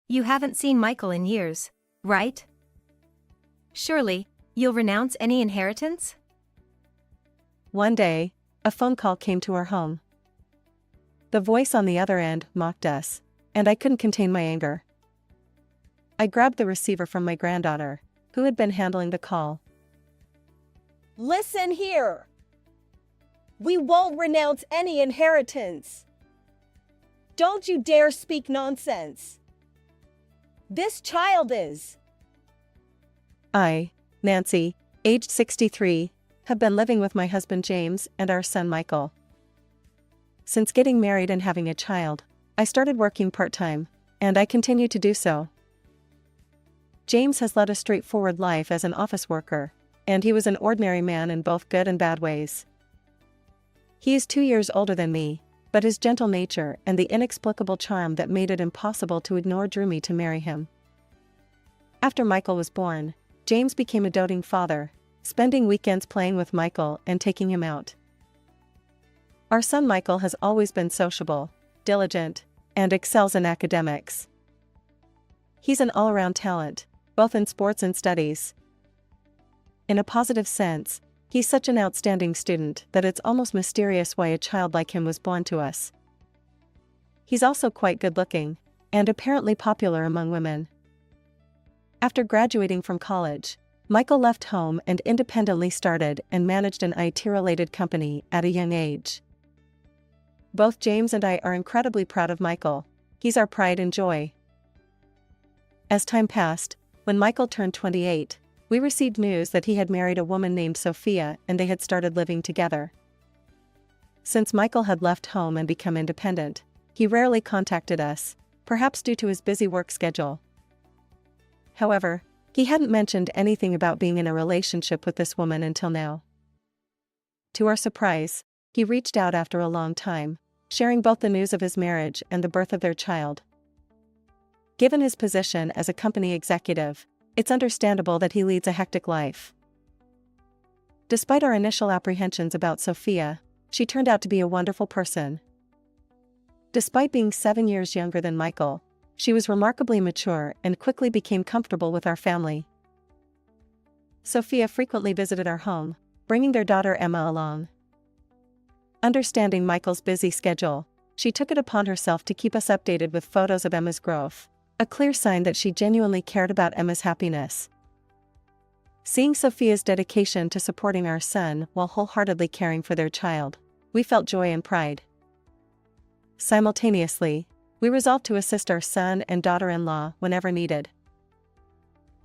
You haven't seen Michael in years, right? Surely, you'll renounce any inheritance? One day, a phone call came to our home. The voice on the other end mocked us, and I couldn't contain my anger. I grabbed the receiver from my granddaughter, who had been handling the call. Listen here. We won't renounce any inheritance. Don't you dare speak nonsense. This child is. I, Nancy, aged 63, have been living with my husband James and our son Michael. Since getting married and having a child, I started working part-time, and I continue to do so. James has led a straightforward life as an office worker, and he was an ordinary man in both good and bad ways. He is 2 years older than me, but his gentle nature and the inexplicable charm that made it impossible to ignore drew me to marry him. After Michael was born, James became a doting father, spending weekends playing with Michael and taking him out. Our son Michael has always been sociable, diligent, and excels in academics. He's an all-around talent, both in sports and studies. In a positive sense, he's such an outstanding student that it's almost mysterious why a child like him was born to us. He's also quite good-looking, and apparently popular among women. After graduating from college, Michael left home and independently started and managed an IT-related company at a young age. Both James and I are incredibly proud of Michael. He's our pride and joy. As time passed, when Michael turned 28, we received news that he had married a woman named Sophia and they had started living together. Since Michael had left home and become independent, he rarely contacted us, perhaps due to his busy work schedule. However, he hadn't mentioned anything about being in a relationship with this woman until now. To our surprise, he reached out after a long time, sharing both the news of his marriage and the birth of their child. Given his position as a company executive, it's understandable that he leads a hectic life. Despite our initial apprehensions about Sophia, she turned out to be a wonderful person. Despite being 7 years younger than Michael, she was remarkably mature and quickly became comfortable with our family. Sophia frequently visited our home, bringing their daughter Emma along. Understanding Michael's busy schedule, she took it upon herself to keep us updated with photos of Emma's growth, a clear sign that she genuinely cared about Emma's happiness. Seeing Sophia's dedication to supporting our son while wholeheartedly caring for their child, we felt joy and pride. Simultaneously, we resolved to assist our son and daughter-in-law whenever needed.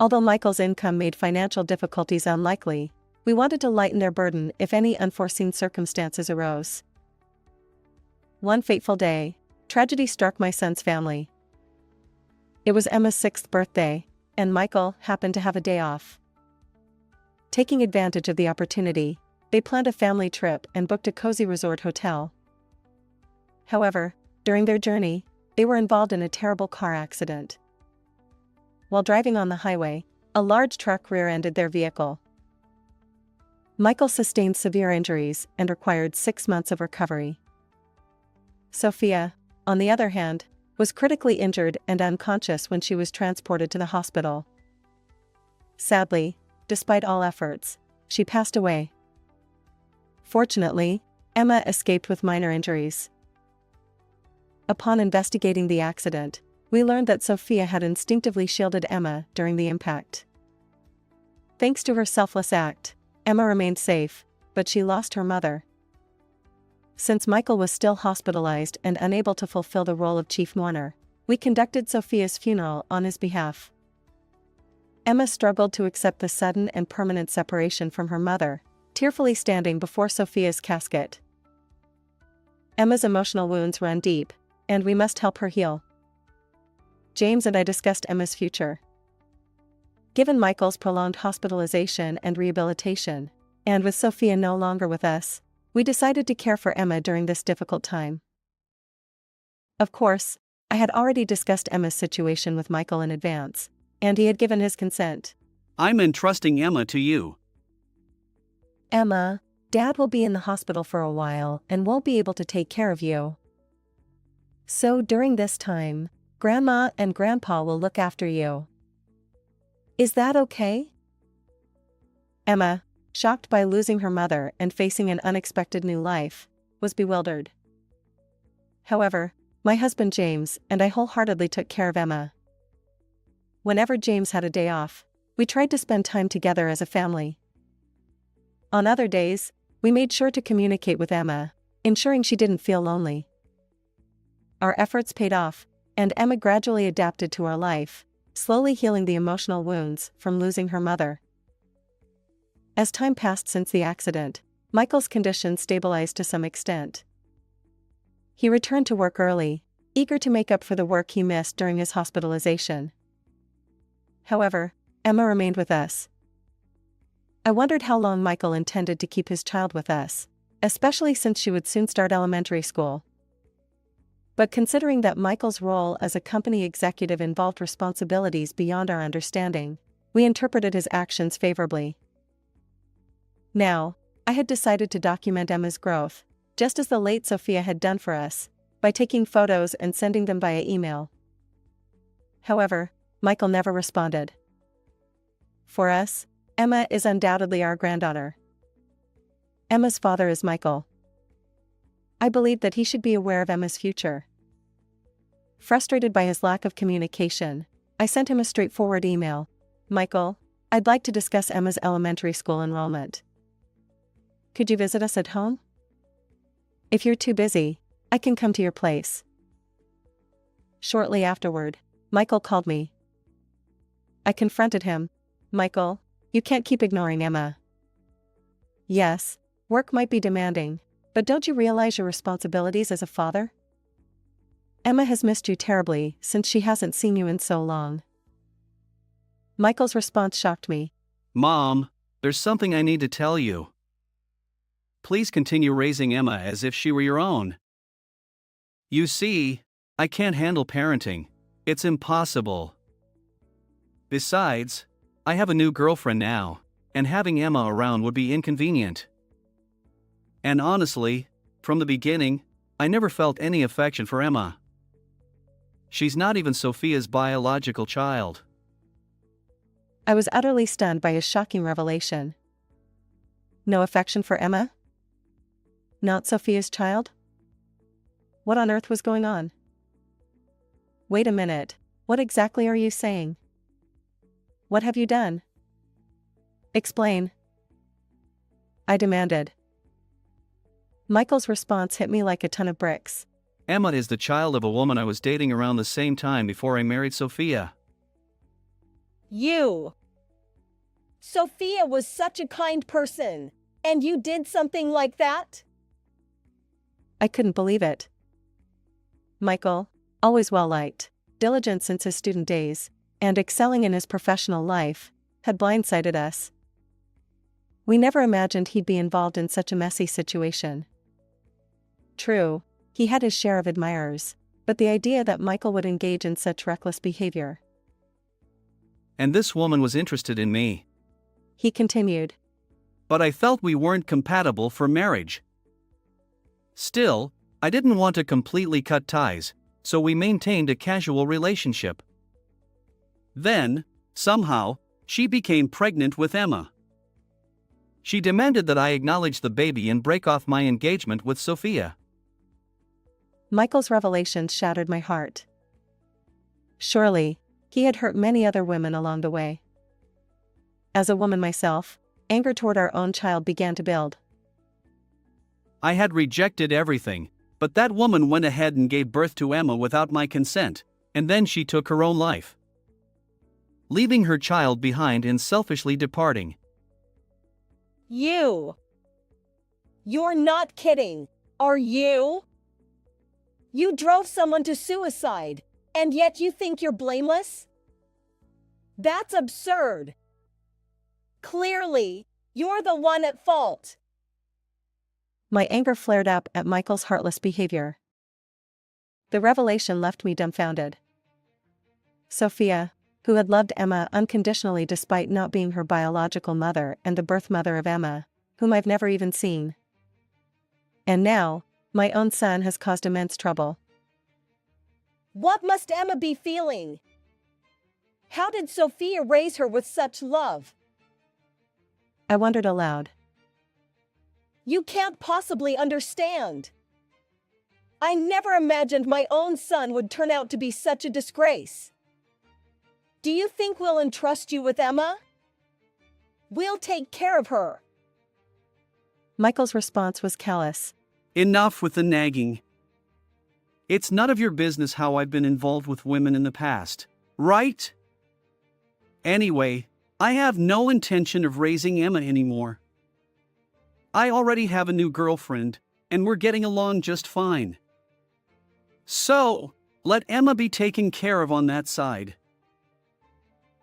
Although Michael's income made financial difficulties unlikely, we wanted to lighten their burden if any unforeseen circumstances arose. One fateful day, tragedy struck my son's family. It was Emma's 6th birthday, and Michael happened to have a day off. Taking advantage of the opportunity, they planned a family trip and booked a cozy resort hotel. However, during their journey, they were involved in a terrible car accident. While driving on the highway, a large truck rear-ended their vehicle. Michael sustained severe injuries and required 6 months of recovery. Sophia, on the other hand, was critically injured and unconscious when she was transported to the hospital. Sadly, despite all efforts, she passed away. Fortunately, Emma escaped with minor injuries. Upon investigating the accident, we learned that Sophia had instinctively shielded Emma during the impact. Thanks to her selfless act, Emma remained safe, but she lost her mother. Since Michael was still hospitalized and unable to fulfill the role of chief mourner, we conducted Sophia's funeral on his behalf. Emma struggled to accept the sudden and permanent separation from her mother, tearfully standing before Sophia's casket. Emma's emotional wounds run deep, and we must help her heal. James and I discussed Emma's future. Given Michael's prolonged hospitalization and rehabilitation, and with Sophia no longer with us, we decided to care for Emma during this difficult time. Of course, I had already discussed Emma's situation with Michael in advance, and he had given his consent. I'm entrusting Emma to you. Emma, Dad will be in the hospital for a while and won't be able to take care of you. So during this time, Grandma and Grandpa will look after you. Is that okay? Emma, shocked by losing her mother and facing an unexpected new life, was bewildered. However, my husband James and I wholeheartedly took care of Emma. Whenever James had a day off, we tried to spend time together as a family. On other days, we made sure to communicate with Emma, ensuring she didn't feel lonely. Our efforts paid off, and Emma gradually adapted to our life, slowly healing the emotional wounds from losing her mother. As time passed since the accident, Michael's condition stabilized to some extent. He returned to work early, eager to make up for the work he missed during his hospitalization. However, Emma remained with us. I wondered how long Michael intended to keep his child with us, especially since she would soon start elementary school. But considering that Michael's role as a company executive involved responsibilities beyond our understanding, we interpreted his actions favorably. Now, I had decided to document Emma's growth, just as the late Sophia had done for us, by taking photos and sending them via email. However, Michael never responded. For us, Emma is undoubtedly our granddaughter. Emma's father is Michael. I believed that he should be aware of Emma's future. Frustrated by his lack of communication, I sent him a straightforward email. Michael, I'd like to discuss Emma's elementary school enrollment. Could you visit us at home? If you're too busy, I can come to your place. Shortly afterward, Michael called me. I confronted him. Michael, you can't keep ignoring Emma. Yes, work might be demanding, but don't you realize your responsibilities as a father? Emma has missed you terribly since she hasn't seen you in so long. Michael's response shocked me. Mom, there's something I need to tell you. Please continue raising Emma as if she were your own. You see, I can't handle parenting. It's impossible. Besides, I have a new girlfriend now, and having Emma around would be inconvenient. And honestly, from the beginning, I never felt any affection for Emma. She's not even Sophia's biological child. I was utterly stunned by his shocking revelation. No affection for Emma? Not Sophia's child? What on earth was going on? Wait a minute, what exactly are you saying? What have you done? Explain. I demanded. Michael's response hit me like a ton of bricks. Emma is the child of a woman I was dating around the same time before I married Sophia. You! Sophia was such a kind person, and you did something like that? I couldn't believe it. Michael, always well-liked, diligent since his student days, and excelling in his professional life, had blindsided us. We never imagined he'd be involved in such a messy situation. True, he had his share of admirers, but the idea that Michael would engage in such reckless behavior. And this woman was interested in me. He continued. But I felt we weren't compatible for marriage. Still, I didn't want to completely cut ties, so we maintained a casual relationship. Then, somehow, she became pregnant with Emma. She demanded that I acknowledge the baby and break off my engagement with Sophia. Michael's revelations shattered my heart. Surely, he had hurt many other women along the way. As a woman myself, anger toward our own child began to build. I had rejected everything, but that woman went ahead and gave birth to Emma without my consent, and then she took her own life, leaving her child behind and selfishly departing. You! You're not kidding, are you? You drove someone to suicide, and yet you think you're blameless? That's absurd. Clearly, you're the one at fault. My anger flared up at Michael's heartless behavior. The revelation left me dumbfounded. Sophia, who had loved Emma unconditionally despite not being her biological mother and the birth mother of Emma, whom I've never even seen. And now, my own son has caused immense trouble. What must Emma be feeling? How did Sophia raise her with such love? I wondered aloud. You can't possibly understand. I never imagined my own son would turn out to be such a disgrace. Do you think we'll entrust you with Emma? We'll take care of her. Michael's response was callous. Enough with the nagging. It's none of your business how I've been involved with women in the past, right? Anyway, I have no intention of raising Emma anymore. I already have a new girlfriend, and we're getting along just fine. So, let Emma be taken care of on that side.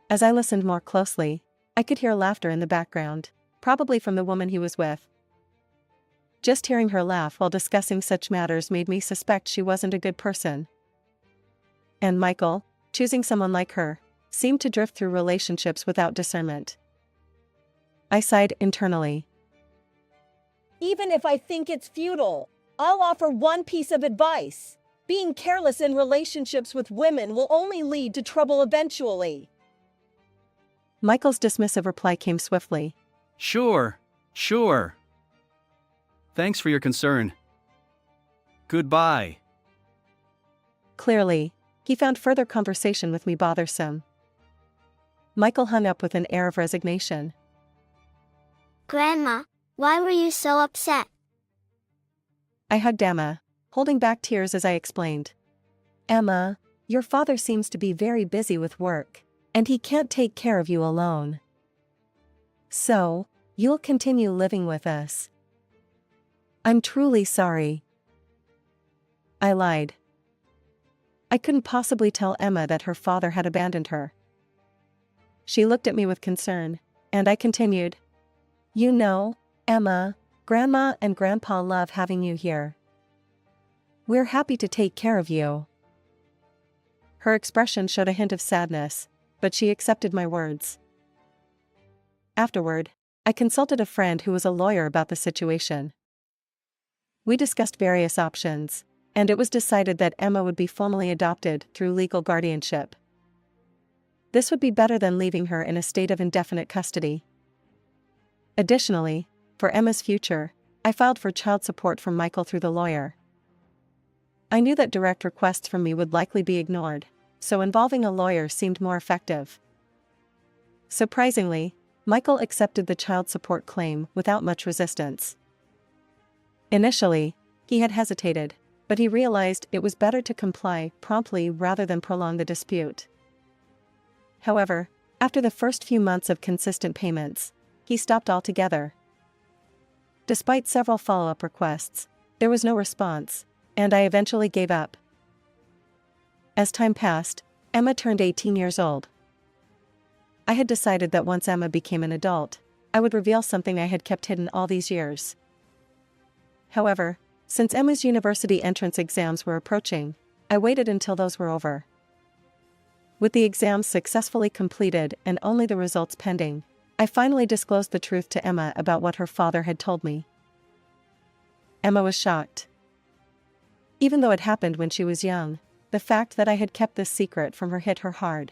As I listened more closely, I could hear laughter in the background, probably from the woman he was with. Just hearing her laugh while discussing such matters made me suspect she wasn't a good person. And Michael, choosing someone like her, seemed to drift through relationships without discernment. I sighed internally. Even if I think it's futile, I'll offer one piece of advice. Being careless in relationships with women will only lead to trouble eventually. Michael's dismissive reply came swiftly. Sure. Thanks for your concern. Goodbye. Clearly, he found further conversation with me bothersome. Michael hung up with an air of resignation. Grandma, why were you so upset? I hugged Emma, holding back tears as I explained. Emma, your father seems to be very busy with work, and he can't take care of you alone. So, you'll continue living with us. I'm truly sorry. I lied. I couldn't possibly tell Emma that her father had abandoned her. She looked at me with concern, and I continued. You know, Emma, Grandma and Grandpa love having you here. We're happy to take care of you. Her expression showed a hint of sadness, but she accepted my words. Afterward, I consulted a friend who was a lawyer about the situation. We discussed various options, and it was decided that Emma would be formally adopted through legal guardianship. This would be better than leaving her in a state of indefinite custody. Additionally, for Emma's future, I filed for child support from Michael through the lawyer. I knew that direct requests from me would likely be ignored, so involving a lawyer seemed more effective. Surprisingly, Michael accepted the child support claim without much resistance. Initially, he had hesitated, but he realized it was better to comply promptly rather than prolong the dispute. However, after the first few months of consistent payments, he stopped altogether. Despite several follow-up requests, there was no response, and I eventually gave up. As time passed, Emma turned 18 years old. I had decided that once Emma became an adult, I would reveal something I had kept hidden all these years. However, since Emma's university entrance exams were approaching, I waited until those were over. With the exams successfully completed and only the results pending, I finally disclosed the truth to Emma about what her father had told me. Emma was shocked. Even though it happened when she was young, the fact that I had kept this secret from her hit her hard.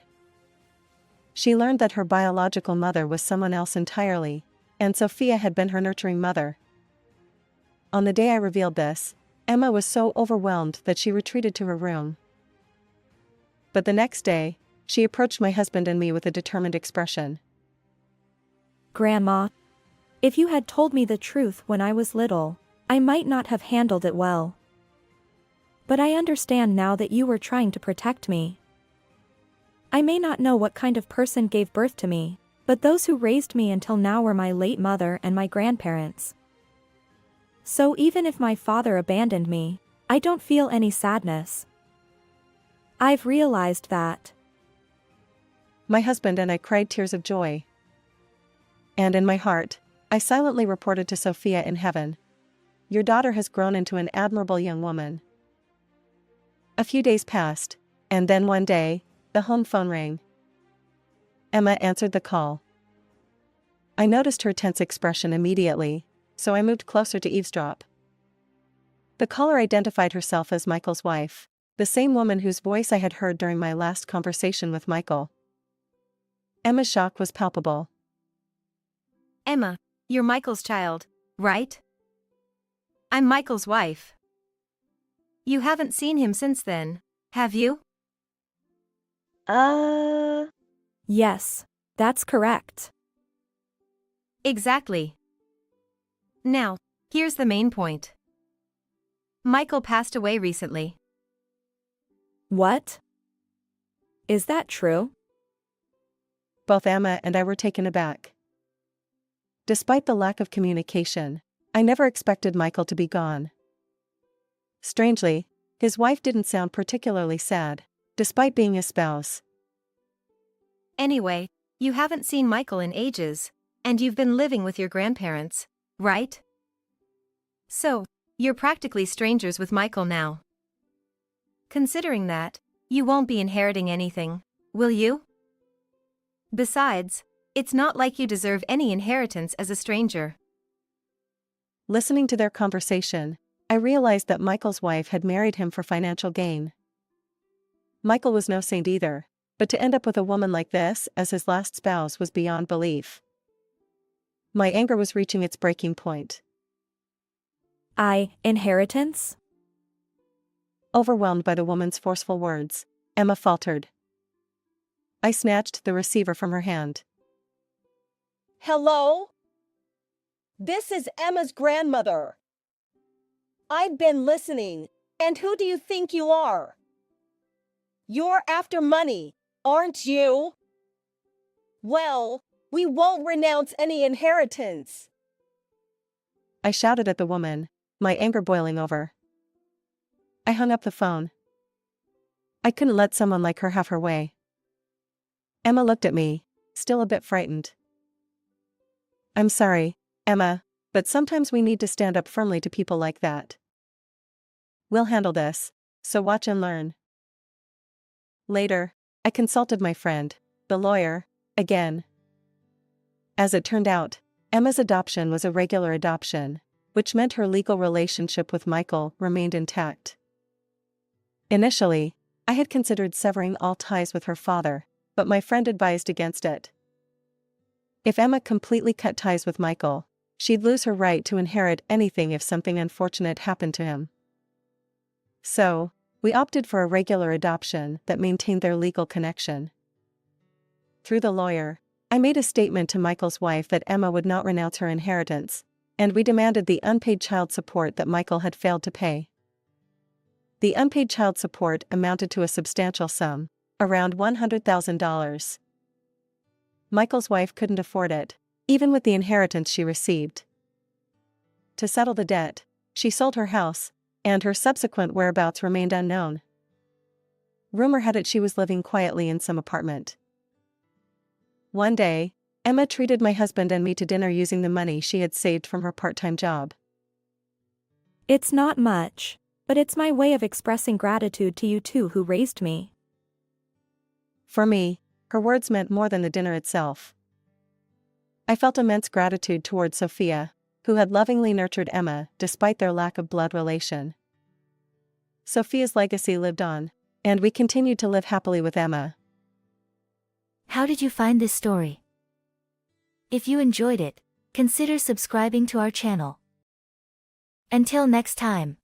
She learned that her biological mother was someone else entirely, and Sophia had been her nurturing mother. On the day I revealed this, Emma was so overwhelmed that she retreated to her room. But the next day, she approached my husband and me with a determined expression. Grandma, if you had told me the truth when I was little, I might not have handled it well. But I understand now that you were trying to protect me. I may not know what kind of person gave birth to me, but those who raised me until now were my late mother and my grandparents. So even if my father abandoned me, I don't feel any sadness. I've realized that. My husband and I cried tears of joy. And in my heart, I silently reported to Sophia in heaven. Your daughter has grown into an admirable young woman. A few days passed, and then one day, the home phone rang. Emma answered the call. I noticed her tense expression immediately, so I moved closer to eavesdrop. The caller identified herself as Michael's wife, The same woman whose voice I had heard during my last conversation with Michael. Emma's shock was palpable. Emma, you're Michael's child, right? I'm Michael's wife. You haven't seen him since then, have you? Yes, that's correct. Exactly. Now, here's the main point. Michael passed away recently. What? Is that true? Both Emma and I were taken aback. Despite the lack of communication, I never expected Michael to be gone. Strangely, his wife didn't sound particularly sad, despite being his spouse. Anyway, you haven't seen Michael in ages, and you've been living with your grandparents, right? So, you're practically strangers with Michael now. Considering that, you won't be inheriting anything, will you? Besides, it's not like you deserve any inheritance as a stranger. Listening to their conversation, I realized that Michael's wife had married him for financial gain. Michael was no saint either, but to end up with a woman like this as his last spouse was beyond belief. My anger was reaching its breaking point. Inheritance? Overwhelmed by the woman's forceful words, Emma faltered. I snatched the receiver from her hand. Hello? This is Emma's grandmother. I've been listening, and who do you think you are? You're after money, aren't you? Well, we won't renounce any inheritance. I shouted at the woman, my anger boiling over. I hung up the phone. I couldn't let someone like her have her way. Emma looked at me, still a bit frightened. I'm sorry, Emma, but sometimes we need to stand up firmly to people like that. We'll handle this, so watch and learn. Later, I consulted my friend, the lawyer, again. As it turned out, Emma's adoption was a regular adoption, which meant her legal relationship with Michael remained intact. Initially, I had considered severing all ties with her father, but my friend advised against it. If Emma completely cut ties with Michael, she'd lose her right to inherit anything if something unfortunate happened to him. So, we opted for a regular adoption that maintained their legal connection. Through the lawyer, I made a statement to Michael's wife that Emma would not renounce her inheritance, and we demanded the unpaid child support that Michael had failed to pay. The unpaid child support amounted to a substantial sum, around $100,000. Michael's wife couldn't afford it, even with the inheritance she received. To settle the debt, she sold her house, and her subsequent whereabouts remained unknown. Rumor had it she was living quietly in some apartment. One day, Emma treated my husband and me to dinner using the money she had saved from her part-time job. It's not much, but it's my way of expressing gratitude to you two who raised me. For me, her words meant more than the dinner itself. I felt immense gratitude towards Sophia, who had lovingly nurtured Emma despite their lack of blood relation. Sophia's legacy lived on, and we continued to live happily with Emma. How did you find this story? If you enjoyed it, consider subscribing to our channel. Until next time.